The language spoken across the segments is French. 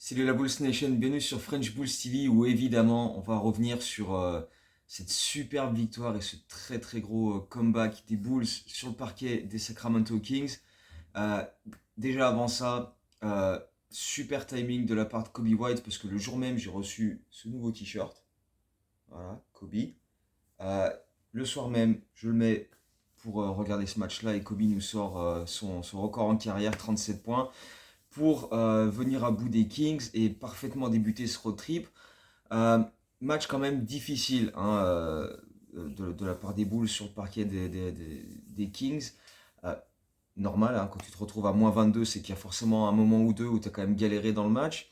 Salut la Bulls Nation, bienvenue sur French Bulls TV où évidemment on va revenir sur cette superbe victoire et ce très très gros comeback des Bulls sur le parquet des Sacramento Kings. Euh, Déjà avant ça, super timing de la part de Kobe White parce que le jour même j'ai reçu ce nouveau t-shirt. Voilà, Kobe. Euh, le soir même, je le mets pour regarder ce match-là et Kobe nous sort son record en carrière, 37 points pour venir à bout des Kings et parfaitement débuter ce road trip. Euh, Match quand même difficile hein, de la part des Bulls sur le parquet des Kings. Euh, Normal, hein, quand tu te retrouves à -22, c'est qu'il y a forcément un moment ou deux où tu as quand même galéré dans le match.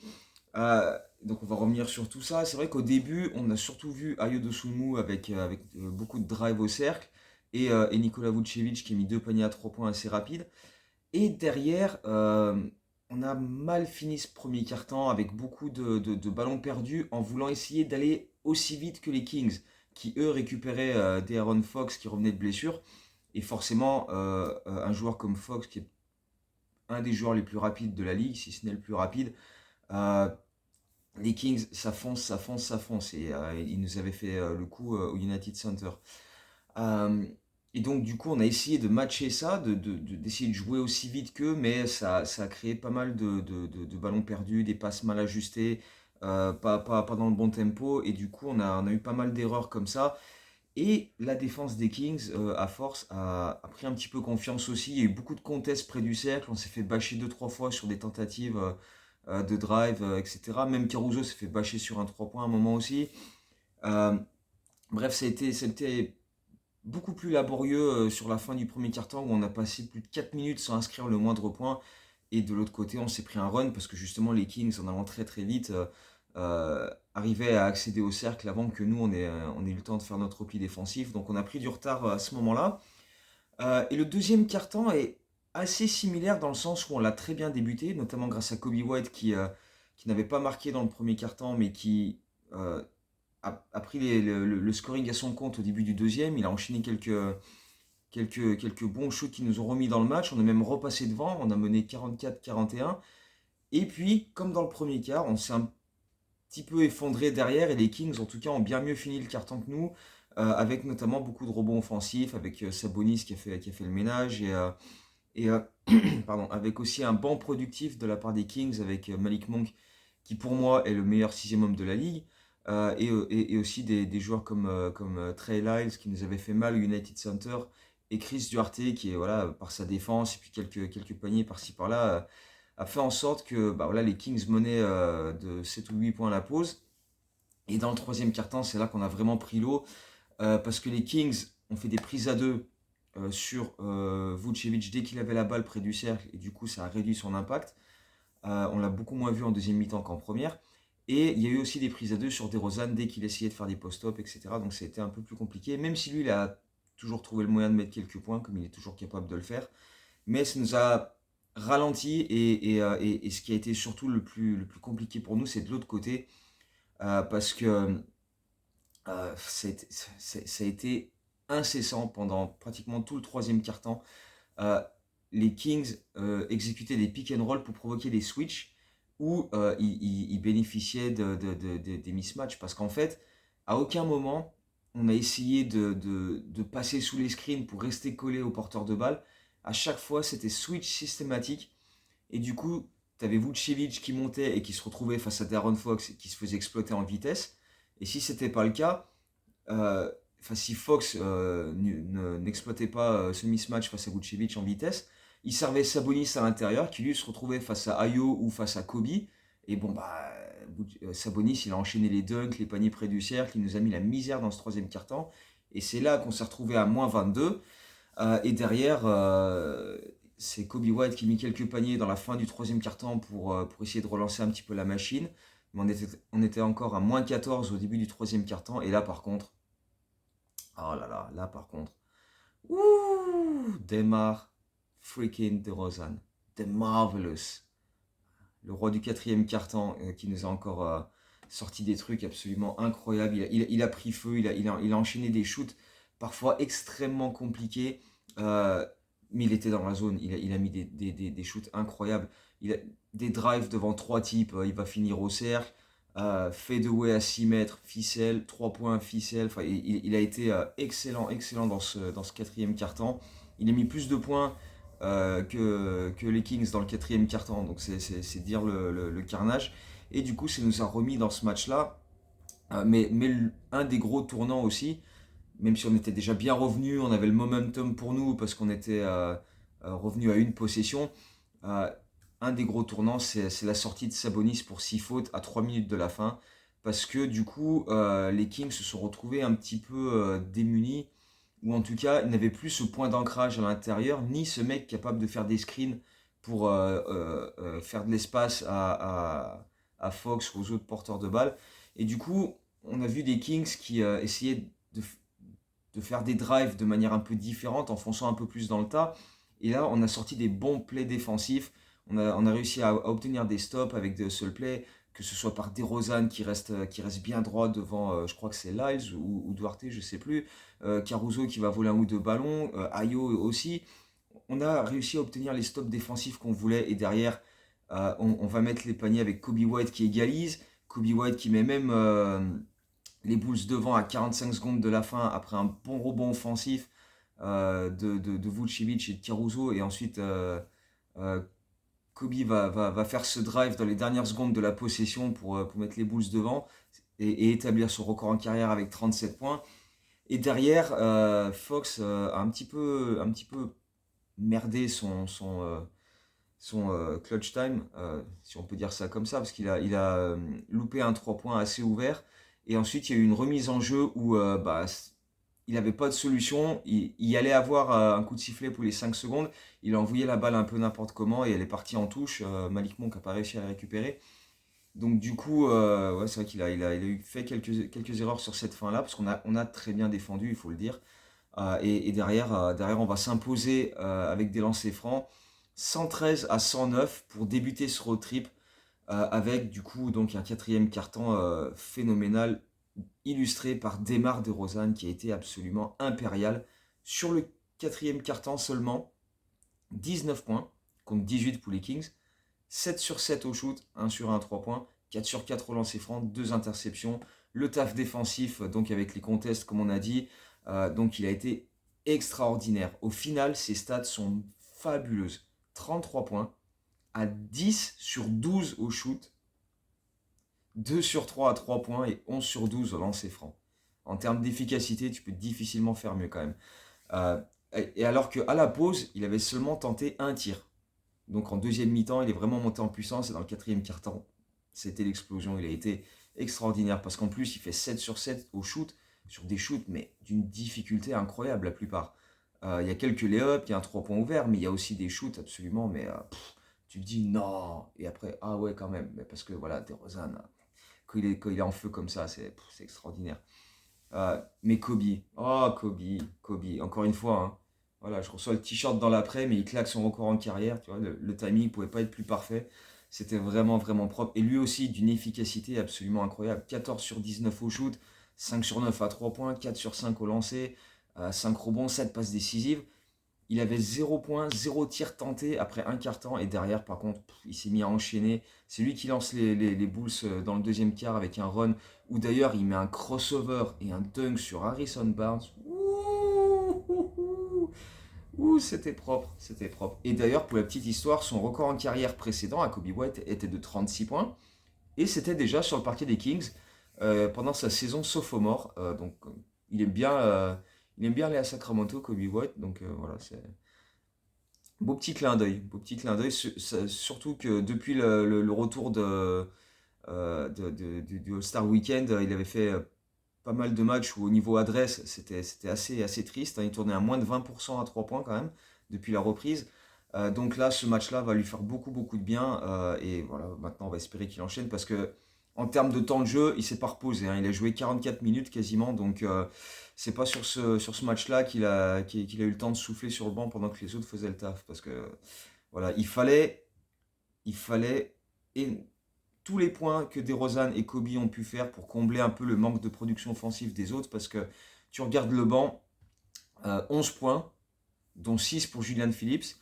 Donc on va revenir sur tout ça. C'est vrai qu'au début, on a surtout vu Ayo Dosunmu avec beaucoup de drive au cercle et Nikola Vucevic qui a mis deux paniers à 3 points assez rapides. Et derrière, on a mal fini ce premier quart-temps avec beaucoup de ballons perdus en voulant essayer d'aller aussi vite que les Kings, qui eux récupéraient De'Aaron Fox qui revenait de blessure. Et forcément, un joueur comme Fox, qui est un des joueurs les plus rapides de la ligue, si ce n'est le plus rapide, euh, les Kings, ça fonce, ça fonce, ça fonce. Et ils nous avaient fait le coup au United Center. Euh, et donc, du coup, on a essayé de matcher ça, d'essayer de jouer aussi vite qu'eux, mais ça a créé pas mal de ballons perdus, des passes mal ajustées, pas dans le bon tempo. Et du coup, on a eu pas mal d'erreurs comme ça. Et la défense des Kings, à force, a pris un petit peu confiance aussi. Il y a eu beaucoup de contests près du cercle. On s'est fait bâcher deux trois fois sur des tentatives de drive, etc. Même Caruso s'est fait bâcher sur un 3 points à un moment aussi. Euh, Bref, ça a été beaucoup plus laborieux sur la fin du premier quart-temps où on a passé plus de 4 minutes sans inscrire le moindre point. Et de l'autre côté, on s'est pris un run parce que justement les Kings, en allant très très vite, arrivaient à accéder au cercle avant que nous, on ait eu le temps de faire notre repli défensif. Donc on a pris du retard à ce moment-là. Et le deuxième quart-temps est assez similaire dans le sens où on l'a très bien débuté, notamment grâce à Kobe White qui n'avait pas marqué dans le premier quart-temps mais qui a pris le scoring à son compte au début du deuxième. Il a enchaîné quelques bons shoots qui nous ont remis dans le match. On est même repassé devant. On a mené 44-41. Et puis, comme dans le premier quart, on s'est un petit peu effondré derrière. Et les Kings, en tout cas, ont bien mieux fini le carton que nous. Avec notamment beaucoup de rebonds offensifs. Avec Sabonis qui a fait le ménage. Et pardon, avec aussi un banc productif de la part des Kings. Avec Malik Monk qui pour moi est le meilleur sixième homme de la ligue. Et aussi des joueurs comme Trey Lyles qui nous avait fait mal au United Center et Chris Duarte qui est voilà par sa défense et puis quelques paniers par-ci par-là a fait en sorte que bah, voilà, les Kings menaient de 7 ou 8 points à la pause. Et dans le troisième quart-temps, c'est là qu'on a vraiment pris l'eau parce que les Kings ont fait des prises à deux sur Vucevic dès qu'il avait la balle près du cercle et du coup ça a réduit son impact. On l'a beaucoup moins vu en deuxième mi-temps qu'en première. Et il y a eu aussi des prises à deux sur DeRozan dès qu'il essayait de faire des post-up, etc. Donc ça a été un peu plus compliqué, même si lui, il a toujours trouvé le moyen de mettre quelques points, comme il est toujours capable de le faire. Mais ça nous a ralenti, et ce qui a été surtout le plus compliqué pour nous, c'est de l'autre côté, parce que ça a été incessant pendant pratiquement tout le troisième quart-temps. Euh, les Kings exécutaient des pick and roll pour provoquer des switches où ils bénéficiaient des mismatchs. Parce qu'en fait, à aucun moment, on a essayé de passer sous les screens pour rester collé au porteur de balle. À chaque fois, c'était switch systématique. Et du coup, tu avais Vucevic qui montait et qui se retrouvait face à Darren Fox et qui se faisait exploiter en vitesse. Et si c'était pas le cas, euh, si Fox n'exploitait pas ce mismatch face à Vucevic en vitesse, il servait Sabonis à l'intérieur qui lui se retrouvait face à Ayo ou face à Kobe. Et bon, bah, Sabonis, il a enchaîné les dunks, les paniers près du cercle, il nous a mis la misère dans ce troisième quart-temps. Et c'est là qu'on s'est retrouvé à -22. Et derrière, c'est Kobe White qui a mis quelques paniers dans la fin du troisième quart-temps pour essayer de relancer un petit peu la machine. Mais on était encore à -14 au début du troisième quart-temps. Et là, par contre, oh là par contre, ouh, Demar freaking DeRozan, The Marvelous, le roi du quatrième quart-temps qui nous a encore sorti des trucs absolument incroyables. Il a pris feu, il a enchaîné des shoots parfois extrêmement compliqués, mais il était dans la zone. Il a mis des shoots incroyables. Il a des drives devant 3 types, il va finir au cercle, fadeaway à 6 mètres, ficelle, 3 points, ficelle. Enfin, il a été excellent, excellent dans ce quatrième quart-temps. Il a mis plus de points que les Kings dans le quatrième quart-temps, donc c'est dire le carnage. Et du coup, ça nous a remis dans ce match-là. Mais un des gros tournants aussi, même si on était déjà bien revenu, on avait le momentum pour nous parce qu'on était revenu à une possession. Euh, un des gros tournants, c'est la sortie de Sabonis pour 6 fautes à 3 minutes de la fin. Parce que du coup, les Kings se sont retrouvés un petit peu démunis, ou en tout cas, ils n'avaient plus ce point d'ancrage à l'intérieur, ni ce mec capable de faire des screens pour faire de l'espace à Fox ou aux autres porteurs de balles. Et du coup, on a vu des Kings qui essayaient de, de faire des drives de manière un peu différente en fonçant un peu plus dans le tas. Et là, on a sorti des bons plays défensifs. On a réussi à obtenir des stops avec des hustle plays, que ce soit par DeRozan qui reste bien droit devant, je crois que c'est Lyles ou Duarte, je sais plus. Caruso qui va voler un ou deux ballons. Ayo aussi. On a réussi à obtenir les stops défensifs qu'on voulait. Et derrière, on va mettre les paniers avec Kobe White qui égalise. Kobe White qui met même les Bulls devant à 45 secondes de la fin après un bon rebond offensif de Vucevic et de Caruso. Et ensuite, euh, Kobe va faire ce drive dans les dernières secondes de la possession pour mettre les Bulls devant et établir son record en carrière avec 37 points. Et derrière, Fox a un petit peu merdé son clutch time, si on peut dire ça comme ça, parce qu'il a loupé un 3 points assez ouvert. Et ensuite, il y a eu une remise en jeu où il n'avait pas de solution. Il allait avoir un coup de sifflet pour les 5 secondes. Il a envoyé la balle un peu n'importe comment et elle est partie en touche. Malik Monk n'a pas réussi à la récupérer. Donc du coup, ouais, c'est vrai qu'il a fait quelques erreurs sur cette fin-là, parce on a très bien défendu, il faut le dire. Et derrière, on va s'imposer avec des lancers francs. 113 à 109 pour débuter ce road trip avec du coup donc un quatrième carton phénoménal illustré par Demar DeRozan qui a été absolument impérial. Sur le quatrième carton seulement, 19 points contre 18 pour les Kings, 7 sur 7 au shoot, 1 sur 1 3 points, 4 sur 4 au lancer franc, 2 interceptions, le taf défensif donc avec les contests comme on a dit, donc il a été extraordinaire. Au final, ses stats sont fabuleuses. 33 points, à 10 sur 12 au shoot, 2 sur 3 à 3 points et 11 sur 12 au lancer franc. En termes d'efficacité, tu peux difficilement faire mieux quand même. Euh, et alors qu'à la pause, il avait seulement tenté un tir. Donc en deuxième mi-temps, il est vraiment monté en puissance et dans le quatrième quart-temps, c'était l'explosion. Il a été extraordinaire parce qu'en plus, il fait 7 sur 7 au shoot, sur des shoots, mais d'une difficulté incroyable la plupart. Il y a quelques lay-ups, il y a un 3 points ouvert, mais il y a aussi des shoots absolument, mais tu te dis non. Et après, ah ouais, quand même, mais parce que voilà, DeRozan, quand il est en feu comme ça, c'est extraordinaire. Mais Kobe, oh Kobe, encore une fois, hein. Voilà, je reçois le t-shirt dans l'après, mais il claque son record en carrière, tu vois, le timing pouvait pas être plus parfait. C'était vraiment, vraiment propre. Et lui aussi, d'une efficacité absolument incroyable. 14 sur 19 au shoot, 5 sur 9 à 3 points, 4 sur 5 au lancer, 5 rebonds, 7 passes décisives. Il avait 0 points, 0 tir tenté après un quart temps. Et derrière, par contre, il s'est mis à enchaîner. C'est lui qui lance les Bulls dans le deuxième quart avec un run. Où d'ailleurs, il met un crossover et un dunk sur Harrison Barnes. Ouh, c'était propre, c'était propre. Et d'ailleurs, pour la petite histoire, son record en carrière précédent à Kobe White était de 36 points. Et c'était déjà sur le parquet des Kings pendant sa saison sophomore. Donc, il aime bien aller à Sacramento, Kobe White. Donc, voilà, c'est beau petit clin d'œil. Beau petit clin d'œil. Surtout que depuis le retour du All-Star Weekend, il avait fait pas mal de matchs où au niveau adresse, c'était assez triste, hein. Il tournait à moins de 20% à 3 points quand même, depuis la reprise. Donc là, ce match-là va lui faire beaucoup de bien. Et voilà, maintenant on va espérer qu'il enchaîne parce que en termes de temps de jeu, il s'est pas reposé, hein. Il a joué 44 minutes quasiment. Donc c'est pas sur ce match-là qu'il a eu le temps de souffler sur le banc pendant que les autres faisaient le taf. Parce que voilà, il fallait et tous les points que DeRozan et Kobe ont pu faire pour combler un peu le manque de production offensive des autres, parce que tu regardes le banc, 11 points, dont 6 pour Julian Phillips,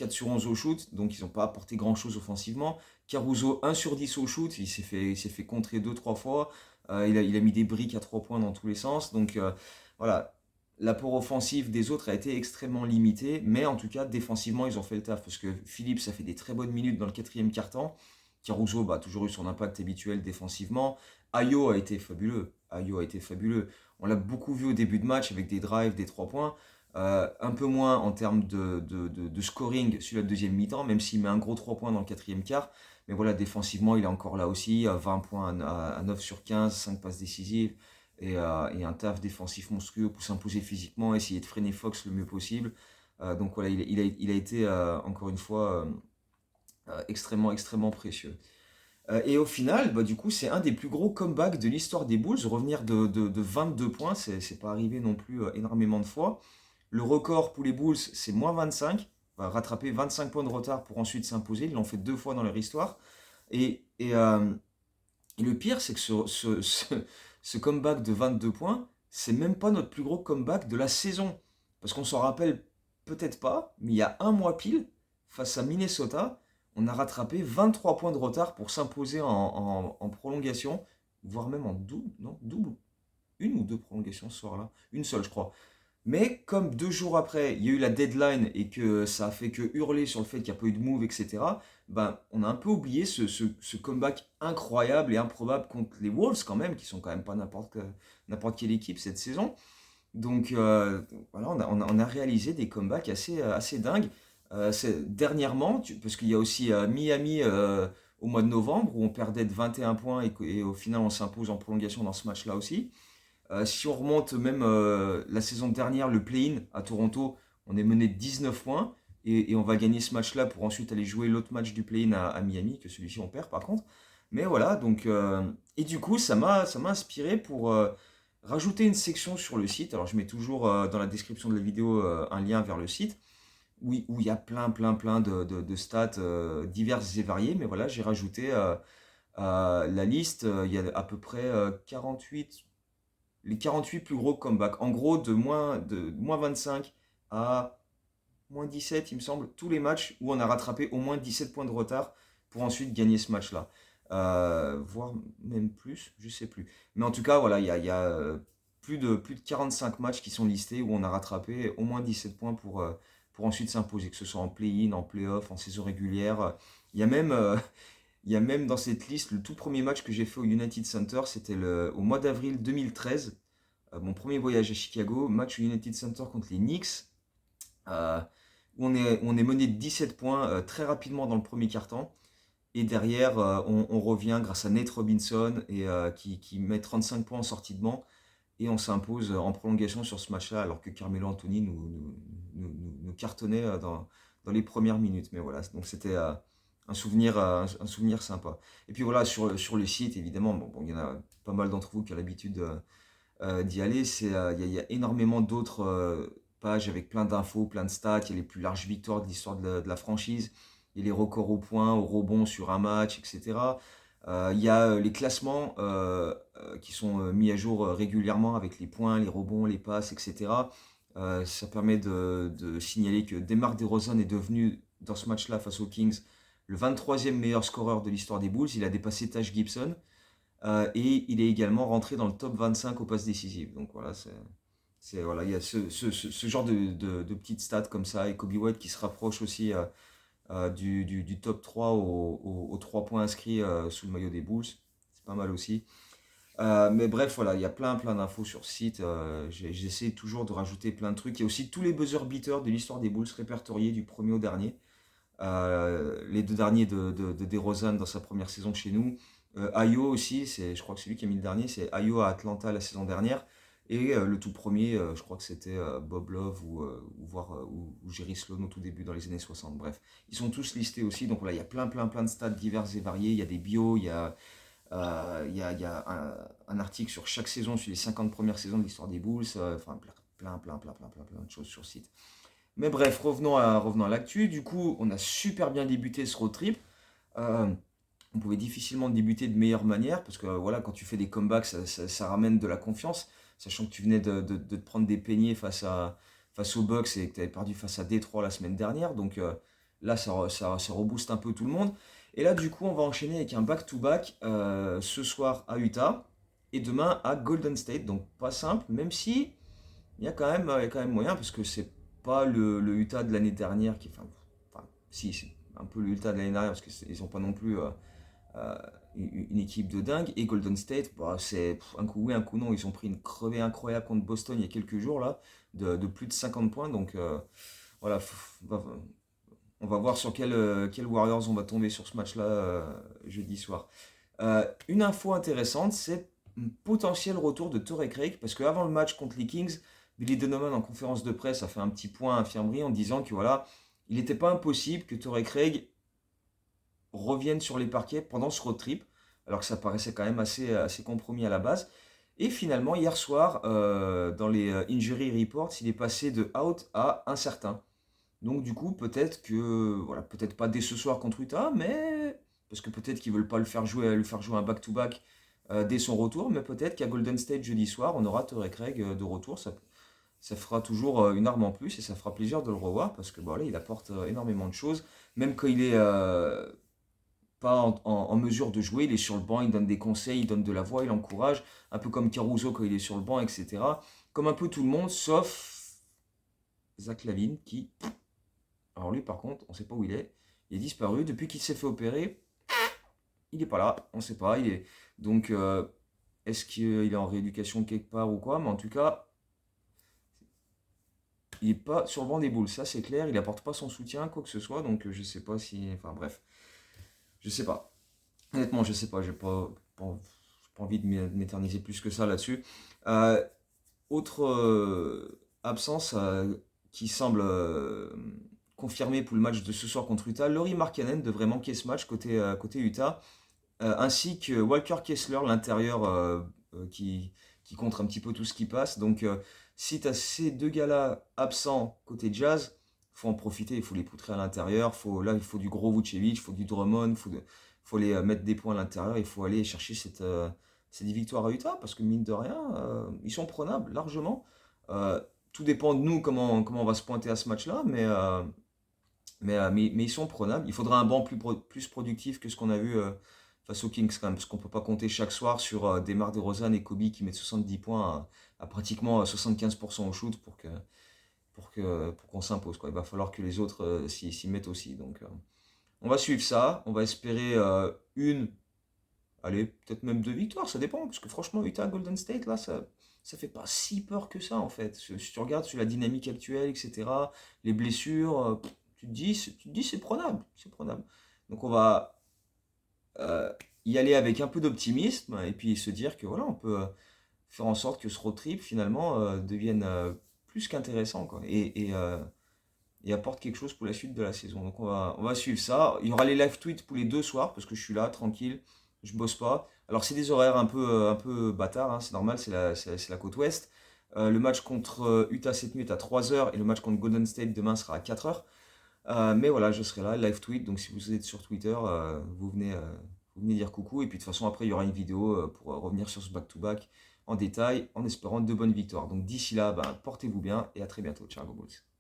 4 sur 11 au shoot, donc ils n'ont pas apporté grand-chose offensivement. Caruso, 1 sur 10 au shoot, il s'est fait contrer 2-3 fois. Il a mis des briques à 3 points dans tous les sens. Donc voilà, l'apport offensif des autres a été extrêmement limité, mais en tout cas, défensivement, ils ont fait le taf. Parce que Phillips, ça fait des très bonnes minutes dans le quatrième quart-temps. Caruso a toujours eu son impact habituel défensivement. Ayo a été fabuleux. Ayo a été fabuleux. On l'a beaucoup vu au début de match avec des drives, des 3 points. Un peu moins en termes de scoring sur la deuxième mi-temps, même s'il met un gros 3 points dans le quatrième quart. Mais voilà, défensivement, il est encore là aussi. 20 points à 9 sur 15, 5 passes décisives. Et un taf défensif monstrueux pour s'imposer physiquement, essayer de freiner Fox le mieux possible. Donc voilà, il a été encore une fois extrêmement, extrêmement précieux. Et au final, du coup, c'est un des plus gros comebacks de l'histoire des Bulls. Revenir de 22 points, c'est pas arrivé non plus énormément de fois. Le record pour les Bulls, c'est moins 25. Rattraper 25 points de retard pour ensuite s'imposer. Ils l'ont fait 2 fois dans leur histoire. Et le pire, c'est que ce comeback de 22 points, c'est même pas notre plus gros comeback de la saison. Parce qu'on s'en rappelle peut-être pas, mais il y a un mois pile, face à Minnesota, on a rattrapé 23 points de retard pour s'imposer en prolongation, voire même en double, non, double, une ou deux prolongations ce soir-là, une seule je crois. Mais comme 2 jours après, il y a eu la deadline et que ça a fait que hurler sur le fait qu'il n'y a pas eu de move, etc., on a un peu oublié ce comeback incroyable et improbable contre les Wolves quand même, qui sont quand même pas n'importe quelle équipe cette saison. Donc voilà, on a réalisé des comebacks assez dingues. Dernièrement, parce qu'il y a aussi Miami au mois de novembre, où on perdait de 21 points et au final on s'impose en prolongation dans ce match-là aussi. Si on remonte même la saison dernière, le play-in à Toronto, on est mené de 19 points et on va gagner ce match-là pour ensuite aller jouer l'autre match du play-in à Miami, que celui-ci on perd par contre. Mais voilà, donc, et du coup, ça m'a inspiré pour rajouter une section sur le site. Alors, je mets toujours dans la description de la vidéo un lien vers le site où il y a plein de stats diverses et variées. Mais voilà, j'ai rajouté la liste. Il y a à peu près 48 les 48 plus gros comebacks. En gros, de moins 25 à moins 17, il me semble, tous les matchs où on a rattrapé au moins 17 points de retard pour ensuite gagner ce match-là. Voire même plus, je sais plus. Mais en tout cas, voilà, il y a plus de 45 matchs qui sont listés où on a rattrapé au moins 17 points pour ensuite s'imposer, que ce soit en play-in, en play-off, en saison régulière. Il y a même, il y a même dans cette liste le tout premier match que j'ai fait au United Center, c'était au mois d'avril 2013, mon premier voyage à Chicago, match au United Center contre les Knicks, euh, où on est mené de 17 points très rapidement dans le premier quart-temps. Et derrière, on revient grâce à Nate Robinson qui met 35 points en sortie de banc. Et on s'impose en prolongation sur ce match-là, alors que Carmelo Anthony nous cartonnait dans les premières minutes. Mais voilà, donc c'était un souvenir sympa. Et puis voilà, sur le site, évidemment, bon, il y en a pas mal d'entre vous qui ont l'habitude d'y aller. Il y a énormément d'autres pages avec plein d'infos, plein de stats. Il y a les plus larges victoires de l'histoire de la franchise. Il y a les records au point, au rebond sur un match, etc. Il y a les classements qui sont mis à jour régulièrement avec les points, les rebonds, les passes, etc. Ça permet de signaler que DeMar DeRozan est devenu, dans ce match-là face aux Kings, le 23e meilleur scoreur de l'histoire des Bulls. Il a dépassé Taj Gibson. Et il est également rentré dans le top 25 aux passes décisives. Donc voilà, voilà, il y a ce genre de petites stats comme ça. Et Kobe White qui se rapproche aussi du top 3 aux 3 points inscrits sous le maillot des Bulls. C'est pas mal aussi. Mais bref, voilà, il y a plein d'infos sur ce site. J'essaie toujours de rajouter plein de trucs. Il y a aussi tous les buzzer beaters de l'histoire des Bulls répertoriés du premier au dernier. Les deux derniers de DeRozan dans sa première saison chez nous. Ayo aussi, je crois que c'est lui qui a mis le dernier, c'est Ayo à Atlanta la saison dernière. Et le tout premier, je crois que c'était Bob Love ou Jerry Sloan au tout début dans les années 60. Bref, ils sont tous listés aussi. Donc voilà, il y a plein de stats divers et variés. Il y a des bios, il y a un article sur chaque saison, sur les 50 premières saisons de l'histoire des Bulls. Enfin, plein de choses sur le site. Mais bref, revenons à l'actu. Du coup, on a super bien débuté ce road trip. Euh, on pouvait difficilement débuter de meilleure manière parce que voilà, quand tu fais des comebacks, ça ramène de la confiance, sachant que tu venais de te prendre des peignets face aux Bucks et que tu avais perdu face à Détroit la semaine dernière. Donc Là, ça rebooste un peu tout le monde. Et là, du coup, on va enchaîner avec un back-to-back ce soir à Utah et demain à Golden State. Donc, pas simple, même si il y a quand même moyen, parce que c'est pas le Utah de l'année dernière enfin, si, c'est un peu le Utah de l'année dernière, parce qu'ils n'ont pas non plus euh, une équipe de dingue. Et Golden State, bah, c'est un coup oui, un coup non. Ils ont pris une crevée incroyable contre Boston il y a quelques jours, là, de plus de 50 points. Donc, voilà, on va voir sur quel Warriors on va tomber sur ce match-là jeudi soir. Une info intéressante, c'est un potentiel retour de Torrey Craig, parce qu'avant le match contre les Kings, Billy Donovan en conférence de presse a fait un petit point à infirmerie en disant que voilà, il n'était pas impossible que Torrey Craig revienne sur les parquets pendant ce road trip, alors que ça paraissait quand même assez compromis à la base. Et finalement, hier soir, dans les injury reports, il est passé de out à incertain. Donc du coup, peut-être que, voilà, peut-être pas dès ce soir contre Utah, mais parce que peut-être qu'ils veulent pas lui faire jouer un back-to-back dès son retour, mais peut-être qu'à Golden State jeudi soir, on aura Torrey Craig de retour. Ça fera toujours une arme en plus et ça fera plaisir de le revoir parce que voilà, il apporte énormément de choses. Même quand il est pas en mesure de jouer, il est sur le banc, il donne des conseils, il donne de la voix, il encourage, un peu comme Caruso quand il est sur le banc, etc. Comme un peu tout le monde, sauf Zach LaVine qui alors lui, par contre, on ne sait pas où il est. Il est disparu. Depuis qu'il s'est fait opérer, il n'est pas là. On ne sait pas. Donc, est-ce qu'il est en rééducation quelque part ou quoi? Mais en tout cas, il n'est pas sur le banc des Bulls. Ça, c'est clair. Il n'apporte pas son soutien, quoi que ce soit. Donc, je ne sais pas si... Enfin, bref. Je ne sais pas. Honnêtement, je ne sais pas. J'ai pas envie de m'éterniser plus que ça là-dessus. Euh, Autre absence qui semble confirmée pour le match de ce soir contre Utah, Lauri Markkanen devrait manquer ce match côté Utah, ainsi que Walker Kessler, l'intérieur qui contre un petit peu tout ce qui passe. Donc si tu as ces deux gars-là absents côté Jazz, il faut en profiter, il faut les poutrer à l'intérieur. Là, il faut du gros Vucevic, il faut du Drummond, faut les mettre des points à l'intérieur, il faut aller chercher ces 10 victoires à Utah, parce que mine de rien, ils sont prenables largement. Euh, Tout dépend de nous comment on va se pointer à ce match-là, mais ils sont prenables. Il faudra un banc plus productif que ce qu'on a vu face aux Kings quand même, parce qu'on ne peut pas compter chaque soir sur DeMar DeRozan et Kobe qui mettent 70 points à pratiquement 75% au shoot pour qu'on s'impose, quoi. Il va falloir que les autres s'y mettent aussi. Donc on va suivre ça, on va espérer allez, peut-être même 2 victoires, ça dépend, parce que franchement, Utah Golden State, là, ça fait pas si peur que ça, en fait. Si tu regardes sur la dynamique actuelle, etc., les blessures, tu te dis c'est prenable, c'est prenable. Donc on va euh, y aller avec un peu d'optimisme, et puis se dire que voilà, on peut faire en sorte que ce road trip, finalement, devienne plus qu'intéressant, quoi, et apporte quelque chose pour la suite de la saison. Donc on va suivre ça. Il y aura les live tweets pour les 2 soirs, parce que je suis là, tranquille, je bosse pas. Alors c'est des horaires un peu bâtards, hein, c'est normal, c'est la côte ouest. Le match contre Utah cette nuit est à 3h et le match contre Golden State demain sera à 4h. Mais voilà, je serai là, live tweet, donc si vous êtes sur Twitter, vous venez dire coucou. Et puis de toute façon, après, il y aura une vidéo pour revenir sur ce back-to-back en détail, en espérant de bonnes victoires. Donc d'ici là, ben, portez-vous bien et à très bientôt. Ciao, go Bulls.